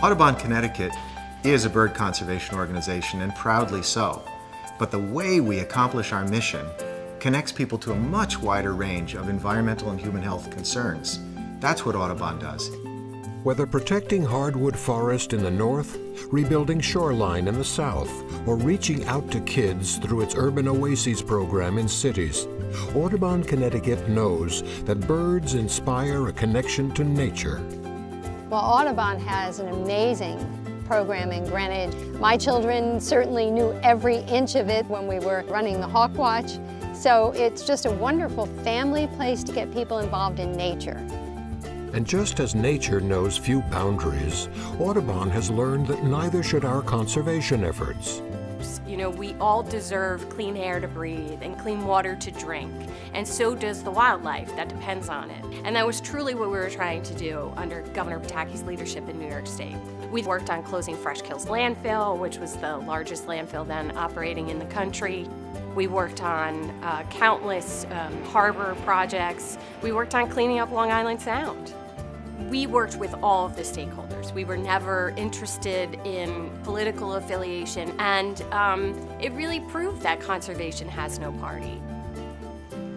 Audubon, Connecticut is a bird conservation organization, and proudly so. But the way we accomplish our mission connects people to a much wider range of environmental and human health concerns. That's what Audubon does. Whether protecting hardwood forest in the north, rebuilding shoreline in the south, or reaching out to kids through its Urban Oases program in cities, Audubon, Connecticut knows that birds inspire a connection to nature. Well, Audubon has an amazing program in Greenwich. My children certainly knew every inch of it when we were running the Hawk Watch. So it's just a wonderful family place to get people involved in nature. And just as nature knows few boundaries, Audubon has learned that neither should our conservation efforts. You know, we all deserve clean air to breathe and clean water to drink, and so does the wildlife that depends on it. And that was truly what we were trying to do under Governor Pataki's leadership in New York State. We worked on closing Fresh Kills landfill, which was the largest landfill then operating in the country. We worked on countless harbor projects. We worked on cleaning up Long Island Sound. We worked with all of the stakeholders. We were never interested in political affiliation, and it really proved that conservation has no party.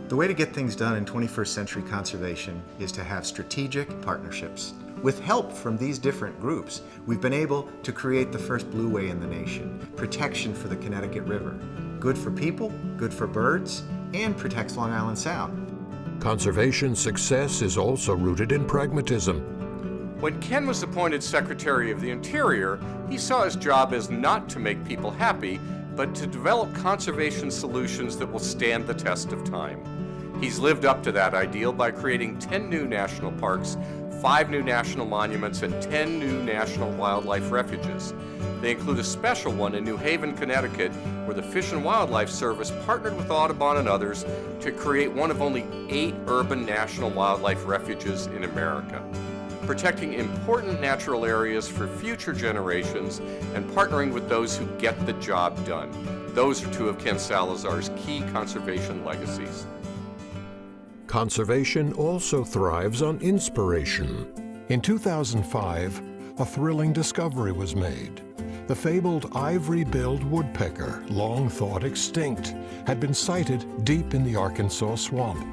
The way to get things done in 21st century conservation is to have strategic partnerships. With help from these different groups, we've been able to create the first blueway in the nation, protection for the Connecticut River. Good for people, good for birds, and protects Long Island Sound. Conservation success is also rooted in pragmatism. When Ken was appointed Secretary of the Interior, he saw his job as not to make people happy, but to develop conservation solutions that will stand the test of time. He's lived up to that ideal by creating 10 new national parks, 5 new national monuments, and 10 new national wildlife refuges. They include a special one in New Haven, Connecticut, where the Fish and Wildlife Service partnered with Audubon and others to create one of only 8 urban national wildlife refuges in America. Protecting important natural areas for future generations and partnering with those who get the job done. Those are 2 of Ken Salazar's key conservation legacies. Conservation also thrives on inspiration. In 2005, a thrilling discovery was made. The fabled ivory-billed woodpecker, long thought extinct, had been sighted deep in the Arkansas swamp.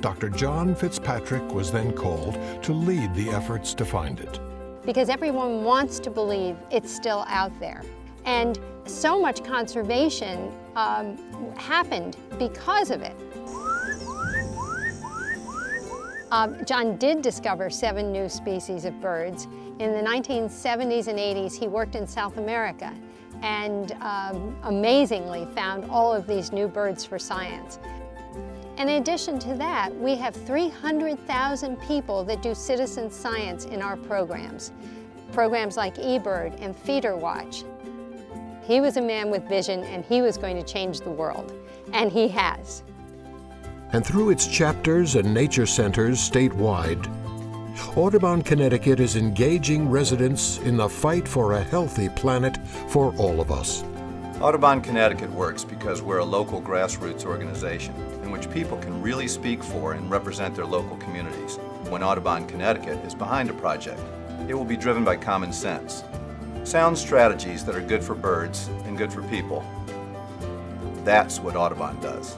Dr. John Fitzpatrick was then called to lead the efforts to find it. Because everyone wants to believe it's still out there. And so much conservation happened because of it. John did discover 7 new species of birds. In the 1970s and 80s, he worked in South America and amazingly found all of these new birds for science. And in addition to that, we have 300,000 people that do citizen science in our programs. Programs like eBird and Feeder Watch. He was a man with vision, and he was going to change the world, and he has. And through its chapters and nature centers statewide, Audubon, Connecticut is engaging residents in the fight for a healthy planet for all of us. Audubon, Connecticut works because we're a local grassroots organization in which people can really speak for and represent their local communities. When Audubon, Connecticut is behind a project, it will be driven by common sense. Sound strategies that are good for birds and good for people. That's what Audubon does.